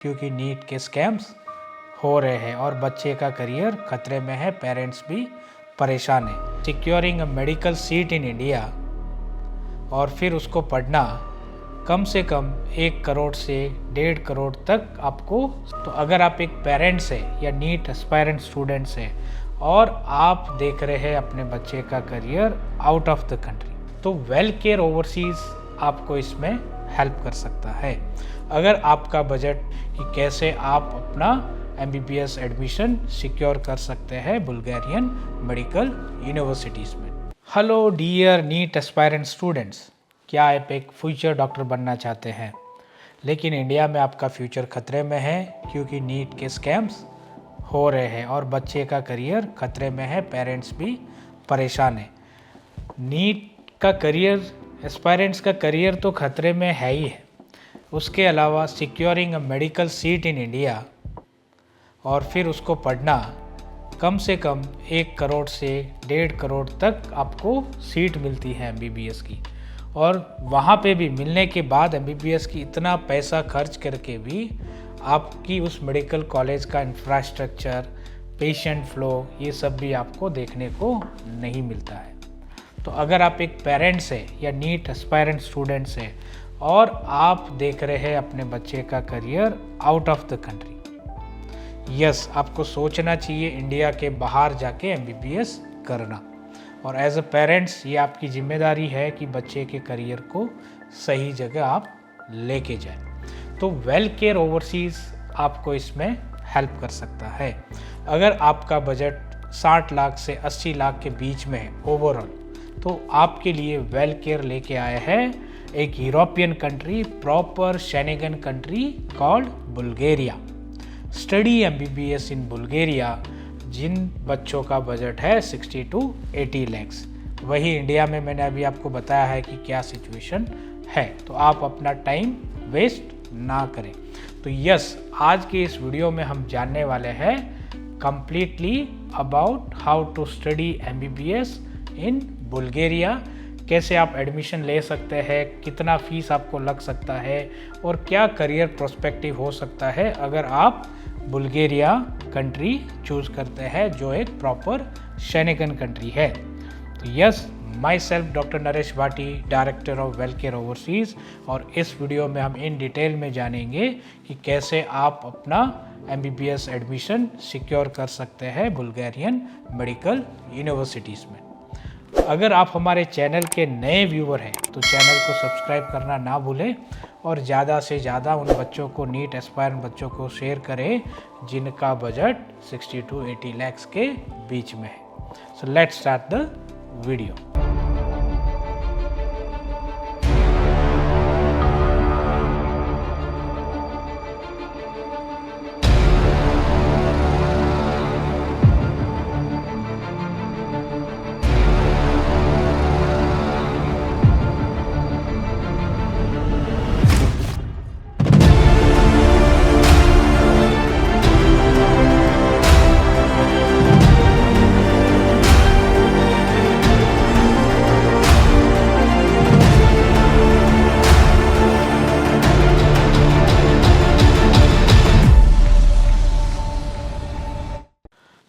क्योंकि नीट के स्कैम्स हो रहे हैं और बच्चे का करियर खतरे में है, पेरेंट्स भी परेशान है। Securing a medical seat in India और फिर उसको पढ़ना कम से कम 1 करोड़ से 1.5 करोड़ तक आपको। तो अगर आप एक पेरेंट्स है या नीट एस्पायरेंट स्टूडेंट्स है और आप देख रहे हैं अपने बच्चे का career out of the country, तो वेल केयर ओवरसीज आपको इसमें हेल्प कर सकता है। अगर आपका बजट कि कैसे आप अपना MBBS एडमिशन सिक्योर कर सकते हैं बुल्गारियन मेडिकल यूनिवर्सिटीज़ में। Hello dear NEET aspirant students, क्या आप एक फ्यूचर डॉक्टर बनना चाहते हैं, लेकिन इंडिया में आपका फ्यूचर खतरे में है क्योंकि नीट के स्कैम्स हो रहे हैं और बच्चे का करियर खतरे में है, पेरेंट्स भी परेशान है। नीट का करियर, एस्पायरेंट्स का करियर तो खतरे में है ही है, उसके अलावा securing a medical seat in India और फिर उसको पढ़ना कम से कम 1 करोड़ से 1.5 करोड़ तक आपको सीट मिलती है MBBS की। और वहाँ पे भी मिलने के बाद MBBS की इतना पैसा खर्च करके भी आपकी उस मेडिकल कॉलेज का इंफ्रास्ट्रक्चर, पेशेंट फ्लो, ये सब भी आपको देखने को नहीं मिलता है। तो अगर आप एक पेरेंट्स है या नीट एस्पायरेंट स्टूडेंट्स है और आप देख रहे हैं अपने बच्चे का career out of the country, yes, आपको सोचना चाहिए इंडिया के बाहर जाके MBBS करना। और एज अ पेरेंट्स ये आपकी जिम्मेदारी है कि बच्चे के करियर को सही जगह आप लेके जाएं। तो वेल केयर ओवरसीज आपको इसमें हेल्प कर सकता है। अगर आपका बजट 60 लाख से 80 लाख के बीच में है ओवरऑल, तो आपके लिए वेल केयर लेके आए हैं एक European country, proper Schengen country called Bulgaria. Study MBBS in Bulgaria जिन बच्चों का बजट है 60 to 80 lakhs। वही इंडिया में मैंने अभी आपको बताया है कि क्या सिचुएशन है, तो आप अपना टाइम वेस्ट ना करें। तो यस, आज के इस वीडियो में हम जानने वाले हैं completely about how to study MBBS in Bulgaria, कैसे आप एडमिशन ले सकते हैं, कितना फीस आपको लग सकता है और क्या करियर प्रोस्पेक्टिव हो सकता है अगर आप बुल्गारिया कंट्री चूज़ करते हैं जो एक प्रॉपर शेनेगन कंट्री है। तो yes, my self doctor Naresh Bhati, director of well care overseas, और इस वीडियो में हम इन डिटेल में जानेंगे कि कैसे आप अपना MBBS एडमिशन सिक्योर कर सकते हैं बुल्गारियन मेडिकल यूनिवर्सिटीज़ में। अगर आप हमारे चैनल के नए व्यूवर हैं तो चैनल को सब्सक्राइब करना ना भूलें और ज़्यादा से ज़्यादा उन बच्चों को, नीट एस्पायरेंट बच्चों को शेयर करें जिनका बजट 60 to 80 lakhs के बीच में है। So let's start the video.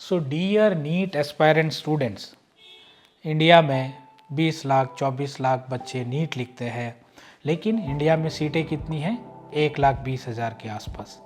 So dear NEET aspirant students, India में 20 लाख 24 लाख बच्चे नीट लिखते हैं, लेकिन इंडिया में सीटें कितनी हैं? 1,20,000 के आसपास।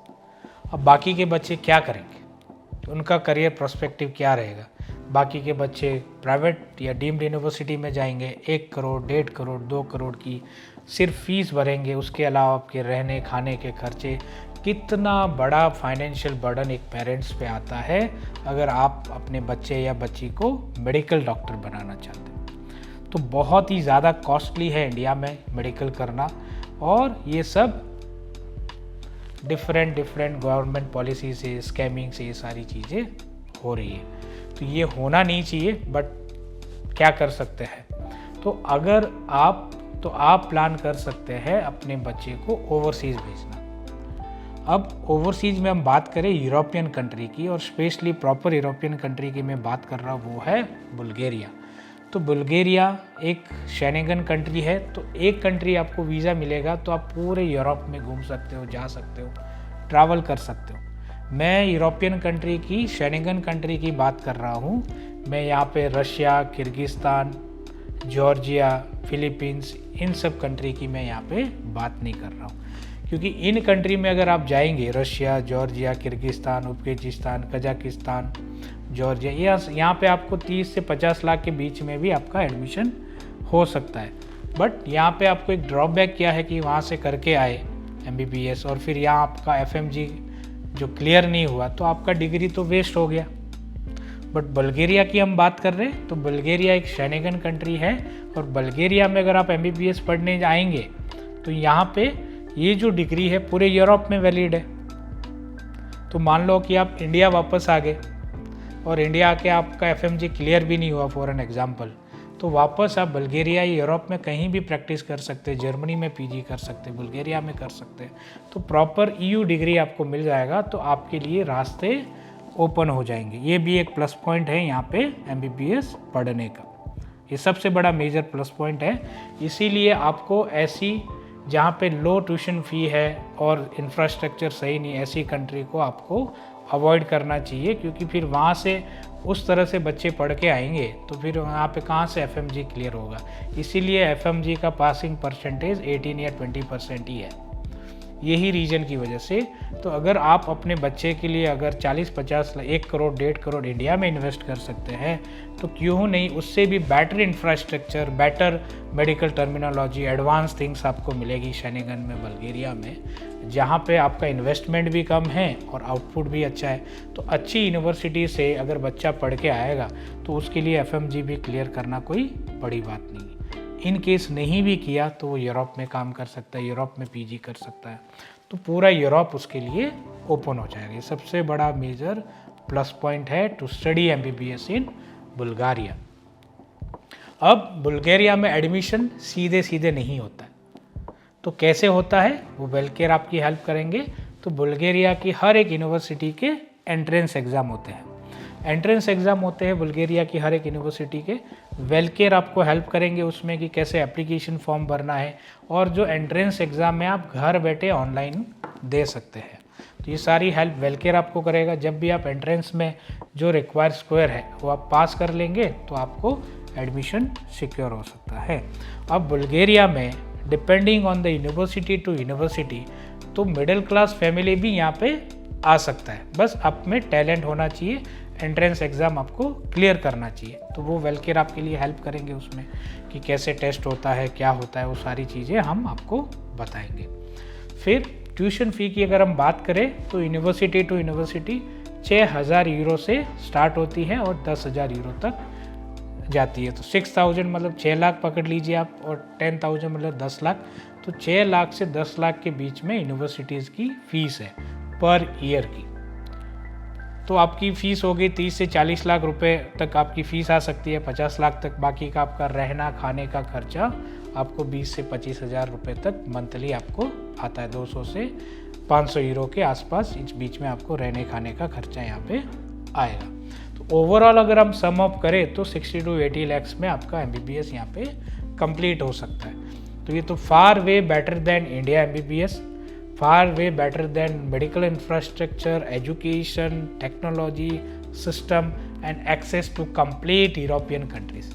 अब बाकी के बच्चे क्या करेंगे? उनका करियर प्रोस्पेक्टिव क्या रहेगा? बाकी के बच्चे प्राइवेट या डीम्ड यूनिवर्सिटी में जाएंगे, 1 करोड़ 1.5 करोड़ 2 करोड़ की सिर्फ फीस भरेंगे, उसके अलावा आपके रहने खाने के खर्चे। कितना बड़ा फाइनेंशियल बर्डन एक पेरेंट्स पे आता है अगर आप अपने बच्चे या बच्ची को मेडिकल डॉक्टर बनाना चाहते हैं। तो बहुत ही ज़्यादा कॉस्टली है इंडिया में मेडिकल करना, और ये सब डिफरेंट गवर्नमेंट पॉलिसी से, स्कैमिंग से ये सारी चीज़ें हो रही है। तो ये होना नहीं चाहिए, बट क्या कर सकते हैं? तो अगर आप प्लान कर सकते हैं अपने बच्चे को ओवरसीज़ भेजना। अब ओवरसीज़ में हम बात करें यूरोपियन कंट्री की, और स्पेशली प्रॉपर यूरोपियन कंट्री की मैं बात कर रहा हूँ, वो है बुल्गारिया। तो बुल्गारिया एक शेनेगन कंट्री है, तो एक कंट्री आपको वीज़ा मिलेगा तो आप पूरे यूरोप में घूम सकते हो, जा सकते हो, ट्रैवल कर सकते हो। मैं यूरोपियन कंट्री की, शेंगन कंट्री की बात कर रहा हूँ। मैं यहाँ पे रशिया, किर्गिस्तान, जॉर्जिया, फिलीपींस, इन सब कंट्री की मैं यहाँ पे बात नहीं कर रहा हूँ, क्योंकि इन कंट्री में अगर आप जाएंगे, Russia, Georgia, Kyrgyzstan, Uzbekistan, Kazakhstan, Georgia, यहाँ पे आपको 30 से 50 लाख के बीच में भी आपका एडमिशन हो सकता है। बट यहाँ पे आपको एक ड्रॉबैक क्या है कि वहाँ से करके आए MBBS और फिर यहाँ आपका FMG जो क्लियर नहीं हुआ तो आपका डिग्री तो वेस्ट हो गया। बट बल्गेरिया की हम बात कर रहे हैं तो बल्गेरिया एक शेंगन कंट्री है और बल्गेरिया में अगर आप MBBS पढ़ने जाएंगे तो यहाँ पे ये जो डिग्री है पूरे यूरोप में वैलिड है। तो मान लो कि आप इंडिया वापस आ गए और इंडिया आके आपका FMG क्लियर भी नहीं हुआ फॉर एन एग्जाम्पल, तो वापस आप बल्गेरिया या यूरोप में कहीं भी प्रैक्टिस कर सकते हैं, जर्मनी में PG कर सकते हैं, बुल्गारिया में कर सकते हैं, तो प्रॉपर EU डिग्री आपको मिल जाएगा। तो आपके लिए रास्ते ओपन हो जाएंगे। ये भी एक प्लस पॉइंट है यहाँ पे MBBS पढ़ने का, ये सबसे बड़ा मेजर प्लस पॉइंट है। इसीलिए आपको ऐसी जहाँ पे लो ट्यूशन फ़ी है और इंफ्रास्ट्रक्चर सही नहीं, ऐसी कंट्री को आपको अवॉइड करना चाहिए, क्योंकि फिर वहाँ से उस तरह से बच्चे पढ़ के आएंगे तो फिर वहाँ पे कहाँ से FMG क्लियर होगा। इसीलिए FMG का पासिंग परसेंटेज 18 या 20% ही है, यही रीजन की वजह से। तो अगर आप अपने बच्चे के लिए अगर 40-50 1 करोड़ 1.5 करोड़ इंडिया में इन्वेस्ट कर सकते हैं तो क्यों नहीं उससे भी better infrastructure, better medical terminology, advance things आपको मिलेगी शेंगन में, बल्गेरिया में, जहाँ पे आपका इन्वेस्टमेंट भी कम है और आउटपुट भी अच्छा है। तो अच्छी यूनिवर्सिटी से अगर बच्चा पढ़ के आएगा तो उसके लिए FMG भी क्लियर करना कोई बड़ी बात नहीं है। इन केस नहीं भी किया तो वो यूरोप में काम कर सकता है, यूरोप में PG कर सकता है, तो पूरा यूरोप उसके लिए ओपन हो जाएगा। ये सबसे बड़ा मेजर प्लस पॉइंट है to study MBBS in Bulgaria. अब बुल्गारिया में एडमिशन सीधे सीधे नहीं होता है, तो कैसे होता है वो वेलकेयर आपकी हेल्प करेंगे। तो बुल्गारिया की हर एक यूनिवर्सिटी के एंट्रेंस एग्ज़ाम होते हैं, एंट्रेंस एग्ज़ाम होते हैं बुल्गारिया की हर एक यूनिवर्सिटी के। वेलकेयर आपको हेल्प करेंगे उसमें कि कैसे एप्लीकेशन फॉर्म भरना है, और जो एंट्रेंस एग्ज़ाम है आप घर बैठे ऑनलाइन दे सकते हैं। तो ये सारी हेल्प वेलकेयर आपको करेगा। जब भी आप एंट्रेंस में जो रिक्वायर्ड स्कोर है वो आप पास कर लेंगे तो आपको एडमिशन सिक्योर हो सकता है। अब बुल्गारिया में depending on the university to university, तो मिडिल क्लास फैमिली भी यहाँ पे आ सकता है, बस आप में टैलेंट होना चाहिए, एंट्रेंस एग्ज़ाम आपको क्लियर करना चाहिए। तो वो वेलकेयर आपके लिए हेल्प करेंगे उसमें कि कैसे टेस्ट होता है, क्या होता है, वो सारी चीज़ें हम आपको बताएंगे। फिर ट्यूशन फ़ी की अगर हम बात करें तो यूनिवर्सिटी टू यूनिवर्सिटी 6,000 यूरो से स्टार्ट होती है और 10,000 यूरो तक जाती है। तो 6,000 मतलब 6 लाख पकड़ लीजिए आप, और 10,000 मतलब 10 लाख। तो 6 लाख से 10 लाख के बीच में यूनिवर्सिटीज़ की फ़ीस है पर ईयर की। तो आपकी फ़ीस हो गई 30 से 40 लाख रुपए तक आपकी फ़ीस आ सकती है, 50 लाख तक। बाकी का आपका रहना खाने का खर्चा आपको 20 से 25,000 रुपये तक मंथली आपको आता है। 200 से 500 यूरो के आसपास इस बीच में आपको रहने खाने का खर्चा यहाँ पे आएगा। तो ओवरऑल अगर हम सम अप करें तो 60 to 80 लैक्स में आपका MBBS यहाँ पे कंप्लीट हो सकता है। तो ये तो far way better than India MBBS, far way better than medical infrastructure, education, technology, system and access to complete European countries।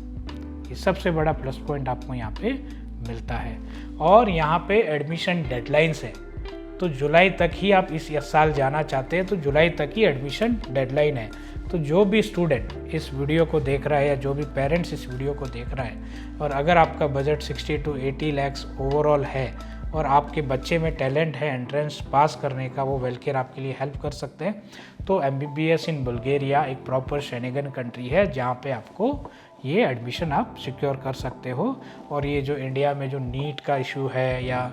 ये सबसे बड़ा प्लस पॉइंट आपको यहाँ पे मिलता है। और यहाँ पे एडमिशन डेडलाइंस है, तो जुलाई तक ही आप इस साल जाना चाहते हैं तो जुलाई तक ही एडमिशन डेडलाइन है। तो जो भी स्टूडेंट इस वीडियो को देख रहा है या जो भी पेरेंट्स इस वीडियो को देख रहा है और अगर आपका बजट 60 to 80 लैक्स ओवरऑल है और आपके बच्चे में टैलेंट है एंट्रेंस पास करने का, वो वेलकेयर आपके लिए हेल्प कर सकते हैं। तो MBBS इन बुल्गारिया एक प्रॉपर शेंगन कंट्री है जहाँ पे आपको ये एडमिशन आप सिक्योर कर सकते हो। और ये जो इंडिया में जो नीट का इशू है या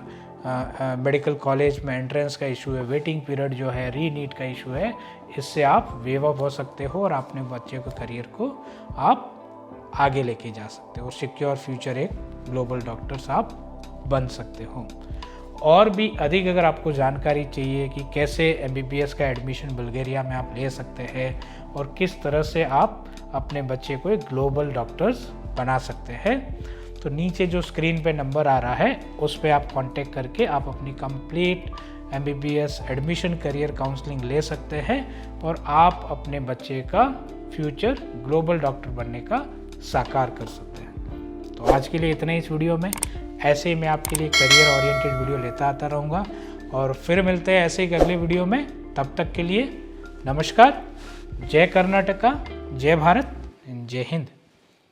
मेडिकल कॉलेज में एंट्रेंस का इशू है, वेटिंग पीरियड जो है, री नीट का इशू है, इससे आप वेव अप हो सकते हो और अपने बच्चे के करियर को आप आगे लेके जा सकते हो। सिक्योर फ्यूचर एक ग्लोबल डॉक्टर्स आप बन सकते हो। और भी अधिक अगर आपको जानकारी चाहिए कि कैसे MBBS का एडमिशन बुल्गारिया में आप ले सकते हैं और किस तरह से आप अपने बच्चे को एक ग्लोबल डॉक्टर्स बना सकते हैं, तो नीचे जो स्क्रीन पे नंबर आ रहा है उस पर आप कांटेक्ट करके आप अपनी complete MBBS admission career counselling ले सकते हैं और आप अपने बच्चे का फ्यूचर ग्लोबल डॉक्टर बनने का साकार कर सकते हैं। तो आज के लिए इतना ही इस वीडियो में। ऐसे ही मैं आपके लिए करियर ओरिएंटेड वीडियो लेता आता रहूँगा और फिर मिलते हैं ऐसे ही अगले वीडियो में। तब तक के लिए नमस्कार। जय कर्नाटका, जय भारत, जय हिंद।